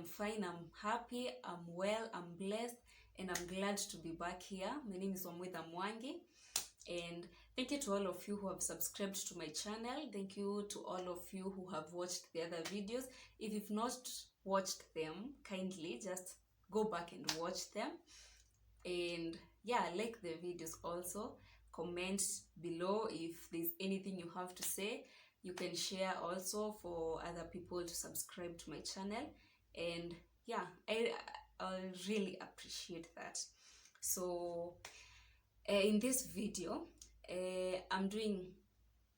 fine, I'm happy, I'm well, I'm blessed, and I'm glad to be back here. My name is Wamwitha Mwangi, and thank you to all of you who have subscribed to my channel. Thank you to all of you who have watched the other videos. If you've not watched them, kindly just go back and watch them. And yeah, like the videos also. Comment below if there's anything you have to say. You can share also for other people to subscribe to my channel. And yeah, I'll really appreciate that. So in this video, I'm doing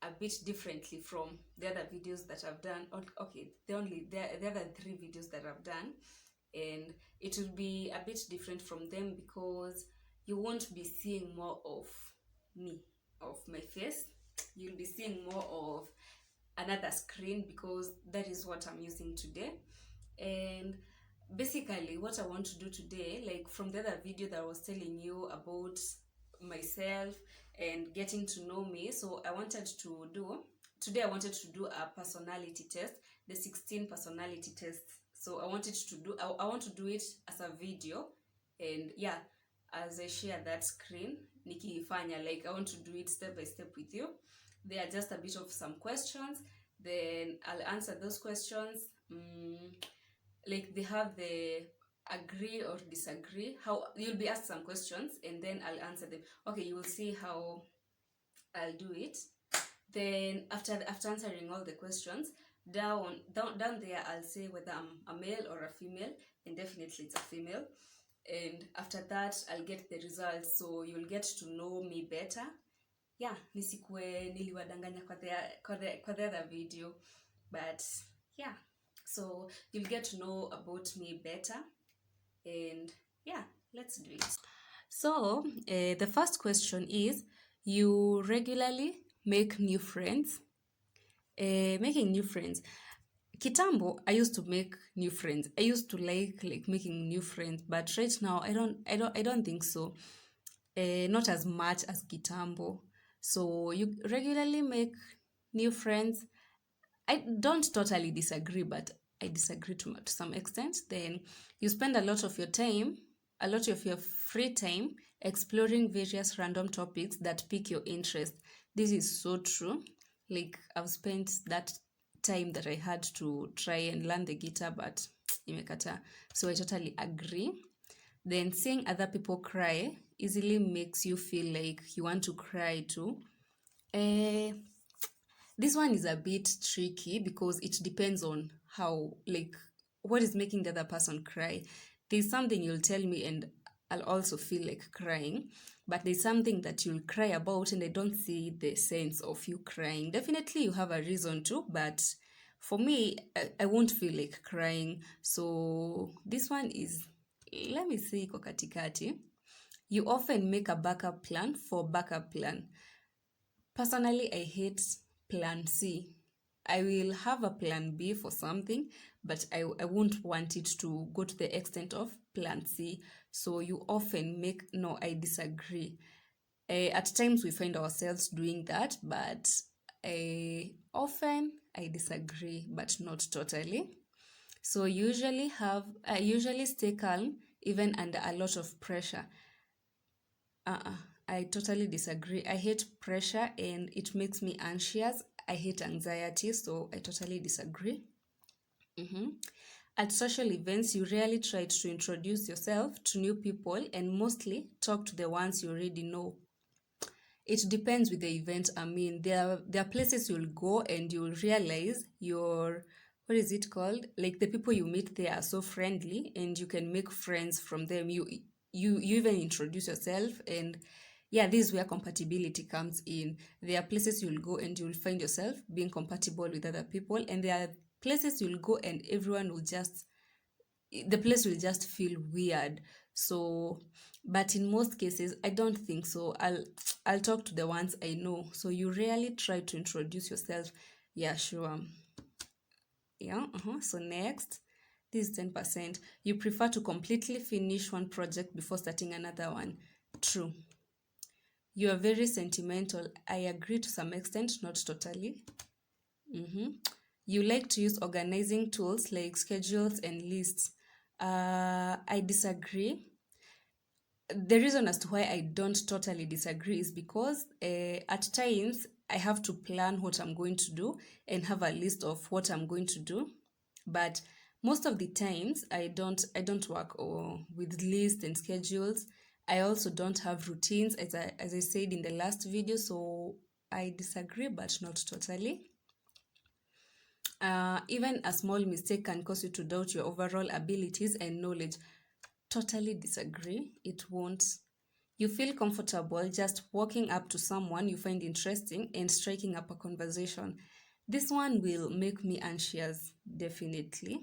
a bit differently from the other videos that I've done. Okay, the other 3 videos that I've done, and it will be a bit different from them because you won't be seeing more of me, of my face. You'll be seeing more of another screen because that is what I'm using today. And basically what I want to do today, like from the other video that I was telling you about myself and getting to know me, so I wanted to do a personality test, the 16 personality tests. So I want to do it as a video, and yeah, as I share that screen nikifanya, like I want to do it step by step with you. There are just a bit of some questions, then I'll answer those questions. Like they have the agree or disagree. How you'll be asked some questions and then I'll answer them. Okay, you will see how I'll do it. Then after answering all the questions, down there I'll say whether I'm a male or a female, and definitely it's a female. And after that I'll get the results, so you'll get to know me better. Yeah, nisikwe niliwadanganya kwa the other video, but yeah, so you'll get to know about me better. And yeah, let's do it. So the first question is, you regularly make new friends? Making new friends, kitambo I used to make new friends. I used to like making new friends, but right now I don't think so. Not as much as kitambo. So you regularly make new friends. I don't totally disagree, but I disagree to some extent. Then you spend a lot of your free time exploring various random topics that pique your interest. This is so true. Like I've spent that time that I had to try and learn the guitar, but imekata. So I totally agree. Then seeing other people cry easily makes you feel like you want to cry too. This one is a bit tricky because it depends on how, like, what is making the other person cry. There's something you'll tell me and I'll also feel like crying, but there's something that you'll cry about and I don't see the sense of you crying. Definitely you have a reason to, but for me, I won't feel like crying. So this one is, let me say, iko katikati. You often make a backup plan for backup plan. Personally, I hate plan C. I will have a plan B for something, but I won't want it to go to the extent of plan C. So you often make, no, I disagree. At times we find ourselves doing that, but often I disagree, but not totally. So I usually stay calm even under a lot of pressure. I totally disagree. I hate pressure and it makes me anxious. I hate anxiety, so I totally disagree. At social events, you rarely try to introduce yourself to new people and mostly talk to the ones you already know. It depends with the event. I mean, there are places you'll go and you'll realize what is it called? Like the people you meet there are so friendly and you can make friends from them. You even introduce yourself, and yeah, this is where compatibility comes in. There are places you'll go and you'll find yourself being compatible with other people, and there are places you'll go and the place will just feel weird. So, but in most cases, I don't think so. I'll talk to the ones I know. So you rarely try to introduce yourself. Yeah, sure. Yeah, so next, this is 10%. You prefer to completely finish one project before starting another one. True. You are very sentimental. I agree to some extent, not totally. You like to use organizing tools like schedules and lists. I disagree. The reason as to why I don't totally disagree is because at times I have to plan what I'm going to do and have a list of what I'm going to do. But most of the times I don't work with lists and schedules. I also don't have routines, as I said in the last video, so I disagree, but not totally. Even a small mistake can cause you to doubt your overall abilities and knowledge. Totally disagree. It won't. You feel comfortable just walking up to someone you find interesting and striking up a conversation. This one will make me anxious, definitely.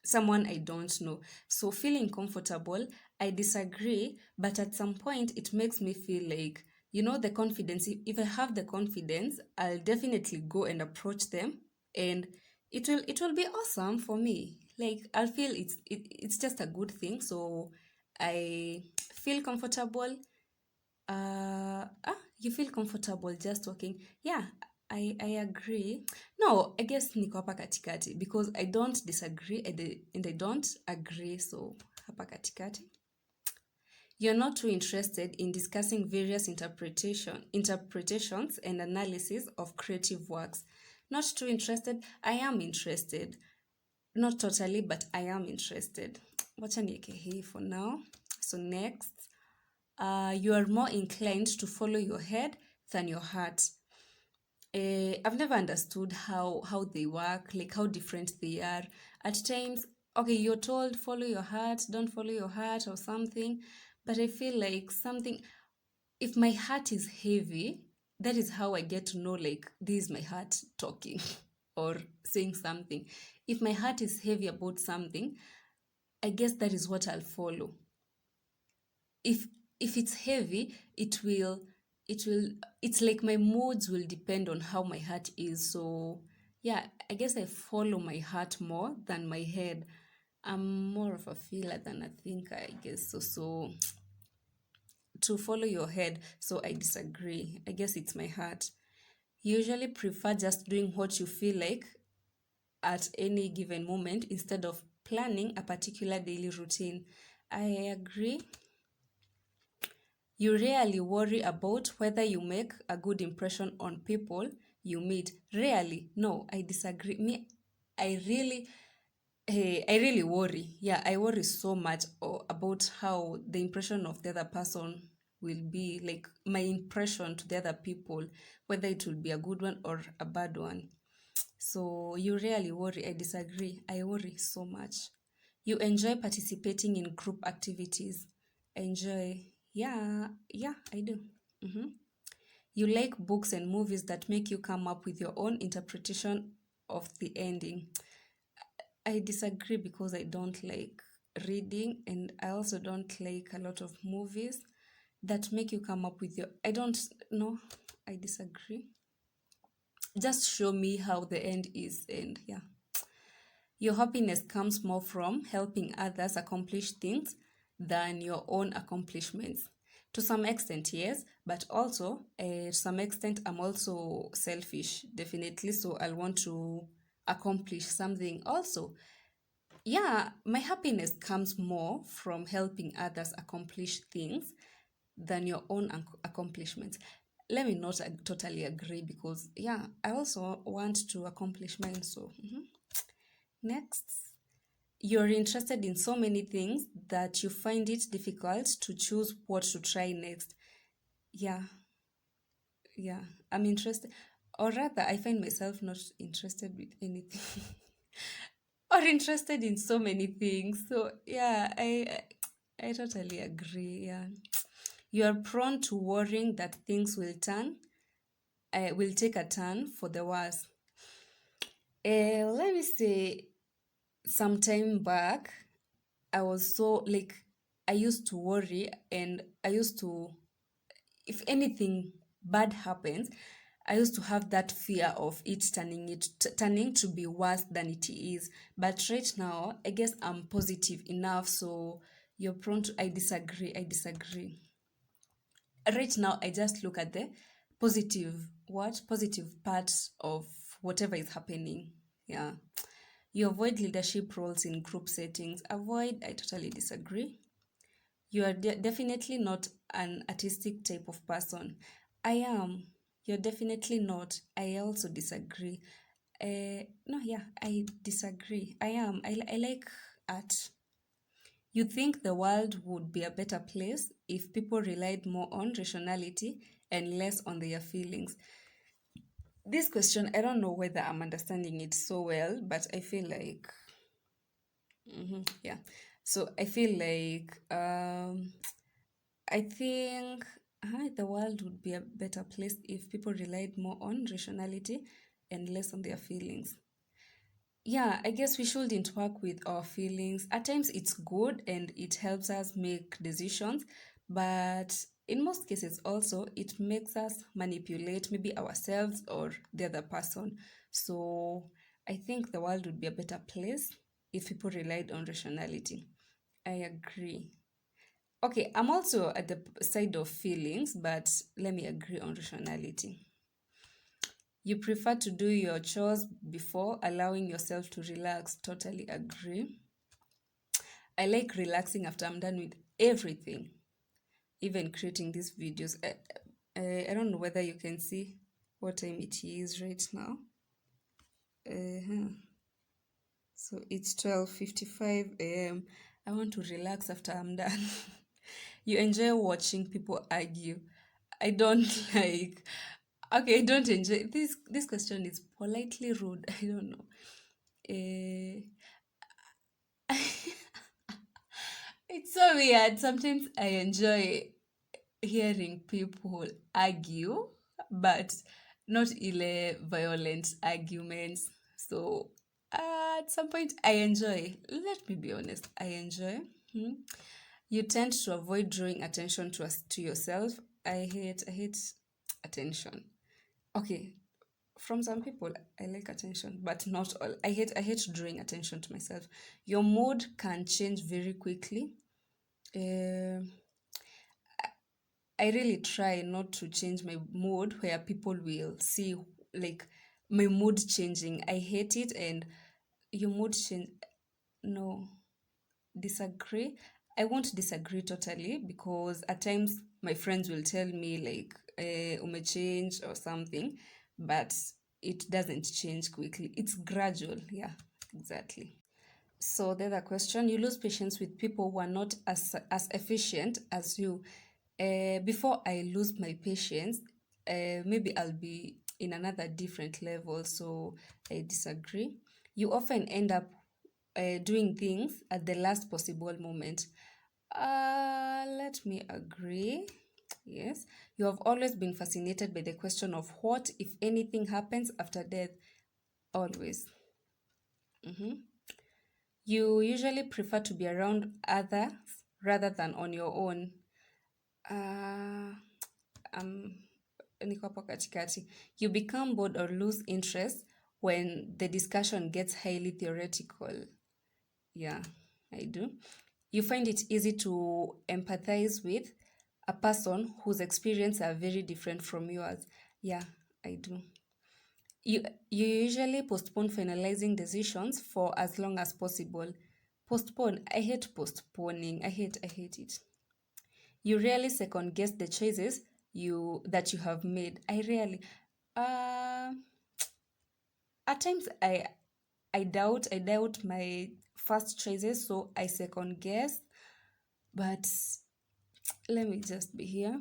Someone I don't know. So, feeling comfortable, I disagree, but at some point it makes me feel like, the confidence. If I have the confidence, I'll definitely go and approach them, and it will be awesome for me. Like, I'll feel it's just a good thing. So, I feel comfortable. You feel comfortable just walking. Yeah, I agree. No, I guess niko hapa katikati because I don't disagree and I don't agree. So hapa katikati. You're not too interested in discussing various interpretations and analysis of creative works. Not too interested. I am interested. Not totally, but I am interested. Wacha nieke hii for now. So next. You are more inclined to follow your head than your heart. I've never understood how they work, like how different they are. At times, okay, you're told follow your heart, don't follow your heart or something, but I feel like something. If my heart is heavy, that is how I get to know like this is my heart talking or saying something. If my heart is heavy about something, I guess that is what I'll follow. If it's heavy, it will it's like my moods will depend on how my heart is. So yeah, I guess I follow my heart more than my head. I'm more of a feeler than a thinker, I guess. So to follow your head, so I disagree. I guess it's my heart. You usually prefer just doing what you feel like at any given moment instead of planning a particular daily routine. I agree. You rarely worry about whether you make a good impression on people you meet. Rarely. No, I disagree. I really, I really worry. Yeah, I worry so much about how the impression of the other person will be, like my impression to the other people, whether it will be a good one or a bad one. So you really worry. I disagree. I worry so much. You enjoy participating in group activities. I enjoy. Yeah, I do. Mhm. You like books and movies that make you come up with your own interpretation of the ending. I disagree because I don't like reading and I also don't like a lot of movies that make you come up with your. I don't know. I disagree. Just show me how the end is, and yeah. Your happiness comes more from helping others accomplish things than your own accomplishments. To some extent, yes, but also to some extent, I'm also selfish, definitely. So I'll want to accomplish something also. Yeah, my happiness comes more from helping others accomplish things than your own accomplishments. Let me not totally agree because, yeah, I also want to accomplish mine. So, next. You're interested in so many things that you find it difficult to choose what to try next. Yeah, yeah. I'm interested, or rather, I find myself not interested with anything, or interested in so many things. So yeah, I totally agree. Yeah, you are prone to worrying that things will take a turn for the worse. Let me say, some time back, I was so like, I used to worry and I used to, if anything bad happens, I used to have that fear of it turning to be worse than it is. But right now, I guess I'm positive enough. So you're prone to, I disagree. I disagree. Right now, I just look at the positive, what? Positive parts of whatever is happening. Yeah. You avoid leadership roles in group settings. Avoid, I totally disagree. You are definitely not an artistic type of person. I am. You're definitely not. I also disagree. No, yeah, I disagree. I am. I like art. You think the world would be a better place if people relied more on rationality and less on their feelings. This question, I don't know whether I'm understanding it so well, but I feel like, yeah. So I feel like, I think the world would be a better place if people relied more on rationality and less on their feelings. Yeah, I guess we shouldn't work with our feelings. At times it's good and it helps us make decisions, but in most cases also it makes us manipulate maybe ourselves or the other person. So I think the world would be a better place if people relied on rationality. I agree. Okay, I'm also at the side of feelings, but let me agree on rationality. You prefer to do your chores before allowing yourself to relax. Totally agree. I like relaxing after I'm done with everything, even creating these videos. I don't know whether you can see what time it is right now. Uh-huh. So it's 12:55 a.m. I want to relax after I'm done. You enjoy watching people argue. I don't like. Okay, I don't enjoy this question is politely rude. I don't know. Eh, it's so weird. Sometimes I enjoy hearing people argue, but not ile violent arguments. So at some point, I enjoy. Let me be honest. I enjoy. Hmm. You tend to avoid drawing attention to yourself. I hate attention. Okay, from some people I like attention, but not all. I hate drawing attention to myself. Your mood can change very quickly. uh, I really try not to change my mood where people will see like my mood changing. I hate it. And your mood change, no, disagree. I won't disagree totally, because at times my friends will tell me like ume change or something, but it doesn't change quickly. It's gradual. Yeah, exactly. So the other question, you lose patience with people who are not as efficient as you. Before I lose my patience, maybe I'll be in another different level. So I disagree. You often end up doing things at the last possible moment. Let me agree. Yes, you have always been fascinated by the question of what, if anything, happens after death. Always. You usually prefer to be around others rather than on your own. Uh, um, niko hapo katikati. You become bored or lose interest when the discussion gets highly theoretical. Yeah, I do. You find it easy to empathize with a person whose experiences are very different from yours. Yeah, I do. You usually postpone finalizing decisions for as long as possible. Postpone. I hate postponing. I hate it. You rarely second guess the choices you have made. I rarely. Uh, at times I doubt my first choices, so I second guess. But let me just be here.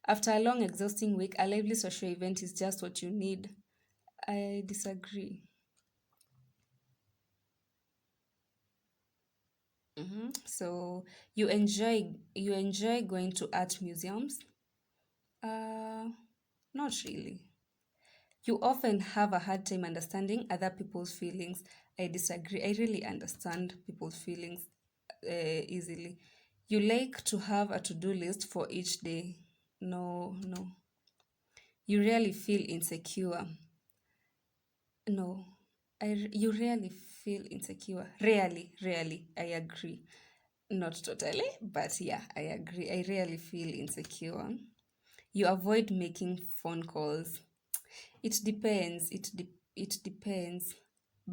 After a long, exhausting week, a lively social event is just what you need. I disagree. So you enjoy going to art museums? Uh, Not really. You often have a hard time understanding other people's feelings. I disagree. I really understand people's feelings easily. You like to have a to-do list for each day. No, no. You really feel insecure. No. You really feel insecure. Really. I agree. Not totally, but yeah, I agree. I really feel insecure. You avoid making phone calls. It depends. It depends.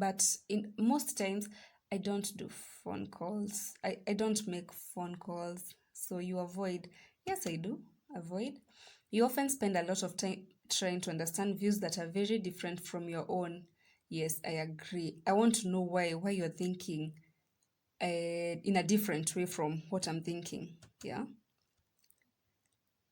but in most times I don't do phone calls. I don't make phone calls. So you avoid. Yes, I do. Avoid. You often spend a lot of time trying to understand views that are very different from your own. Yes, I agree. I want to know why you're thinking in a different way from what I'm thinking. Yeah.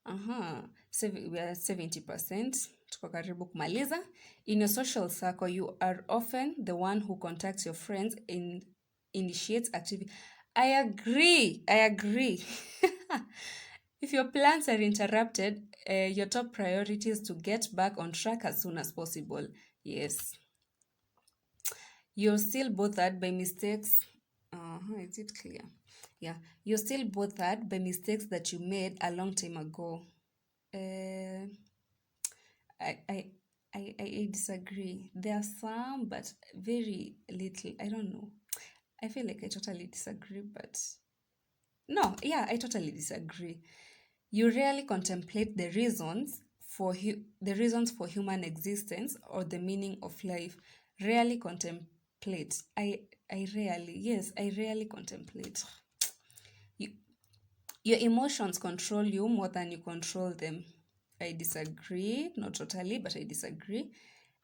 Aha. We are 70%. Tuko karibu kumaliza. In your social circle, you are often the one who contacts your friends and initiates activity. I agree. I agree. If your plans are interrupted, your top priority is to get back on track as soon as possible. Yes. You're still bothered by mistakes. Is it clear? Yeah. You're still bothered by mistakes that you made a long time ago. Uh, I, I, I disagree. There are some, but very little. I don't know. I feel like I totally disagree, but no, yeah, I totally disagree. You rarely contemplate the reasons for human existence or the meaning of life. Rarely contemplate. I rarely, yes, I rarely contemplate. You, your emotions control you more than you control them. I disagree, not totally, but I disagree.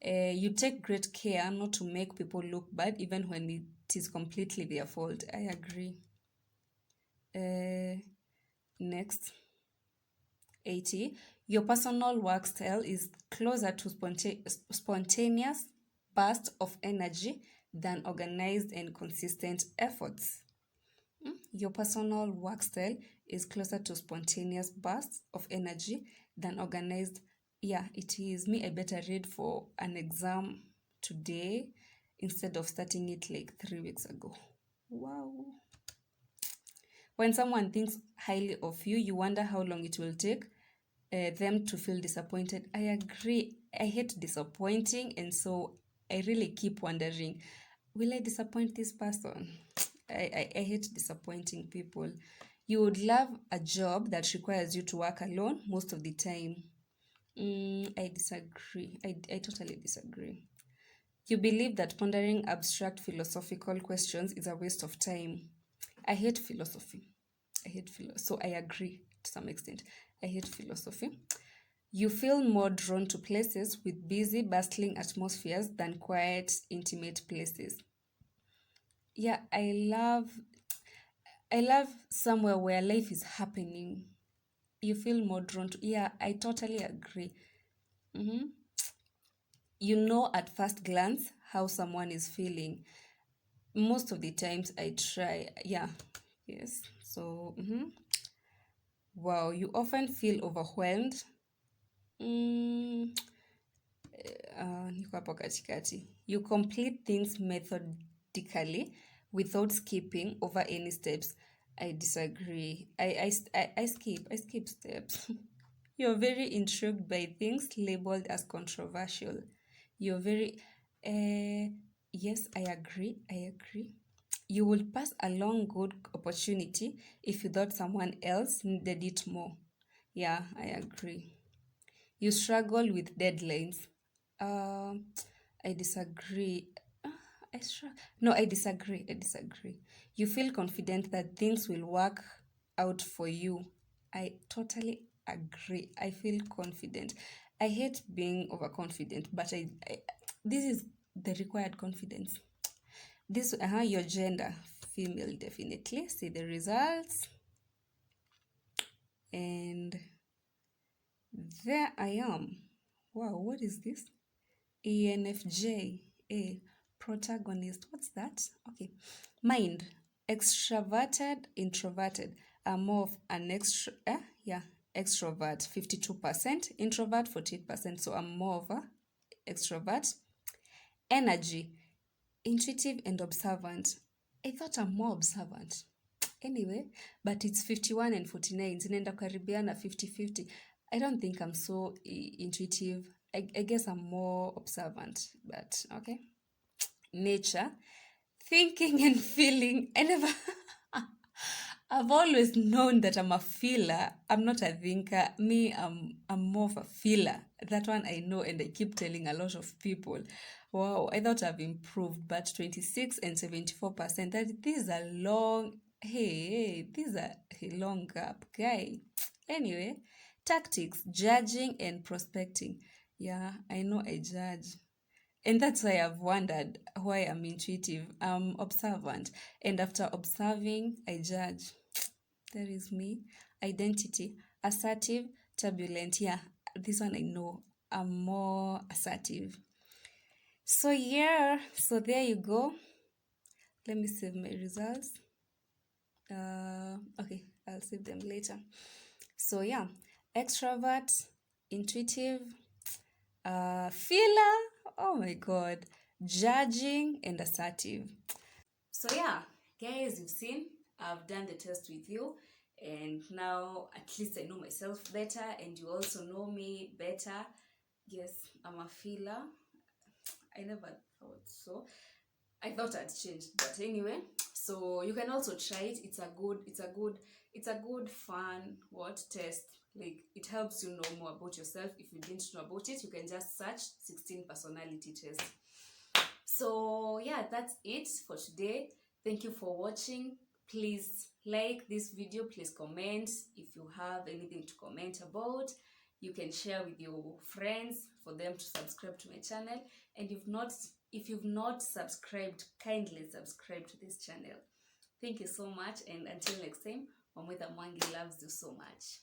You take great care not to make people look bad, even when it is completely their fault. I agree. Next. 80. Your personal work style is closer to spontaneous burst of energy than organized and consistent efforts. Your personal work style is closer to spontaneous bursts of energy than organized. Yeah, it is. Me, I better read for an exam today instead of starting it like 3 weeks ago. Wow. When someone thinks highly of you, you wonder how long it will take them to feel disappointed. I agree. I hate disappointing, and so I really keep wondering, will I disappoint this person? I hate disappointing people. You would love a job that requires you to work alone most of the time. I disagree. I totally disagree. You believe that pondering abstract philosophical questions is a waste of time. I hate philosophy. So I agree to some extent. I hate philosophy. You feel more drawn to places with busy, bustling atmospheres than quiet, intimate places. Yeah, I love somewhere where life is happening. You feel more drawn to. Yeah, I totally agree. You know at first glance how someone is feeling. Most of the times I try. Yeah, yes. So, wow, you often feel overwhelmed. Mm, niko hapo katikati. You complete things methodically without skipping over any steps. I disagree. I skip steps. You're very intrigued by things labeled as controversial. You're very, yes, I agree. You will pass along good opportunity if you thought someone else needed it more. Yeah, I agree. You struggle with deadlines. Um, I disagree. No, I disagree. I disagree. You feel confident that things will work out for you. I totally agree. I feel confident. I hate being overconfident, but this is the required confidence. This, your gender, female, definitely. See the results. And there I am. Wow, what is this? ENFJ, a protagonist. What's that? Okay. Mind, extroverted, introverted. Are more of an extrovert, 52%, introvert, 48%. So I'm more of a extrovert. Energy, intuitive and observant. I thought I'm more observant. Anyway, but it's 51 and 49. Zinaenda karibiana 50-50. I don't think I'm so intuitive. I guess I'm more observant, but okay. Nature, thinking and feeling. I never I've always known that I'm a feeler. I'm not a thinker. Me, I'm more of a feeler. That one I know, and I keep telling a lot of people. Wow, I thought I've improved, but 26 and 74%. That these are long. Hey, these are a long gap, guy. Anyway, tactics, judging and prospecting. Yeah, I know I judge. And that's why I've wondered why I'm intuitive. I'm observant. And after observing, I judge. There is me. Identity. Assertive, turbulent. Yeah, this one I know. I'm more assertive. So, yeah. So, there you go. Let me save my results. Okay, I'll save them later. So, yeah. Extrovert, intuitive, feeler. Oh my God. Judging and assertive. So yeah, guys, you've seen I've done the test with you, and now at least I know myself better, and you also know me better. Yes, I'm a feeler. I never thought so. I thought I'd changed, but anyway. So you can also try it. It's a good fun test. Like, it helps you know more about yourself. If you didn't know about it, you can just search 16 personality test. So yeah, that's it for today. Thank you for watching. Please like this video, please comment if you have anything to comment about. You can share with your friends for them to subscribe to my channel. And if you've not subscribed, kindly subscribe to this channel. Thank you so much, and until next time, Wamwitha Mwangi loves you so much.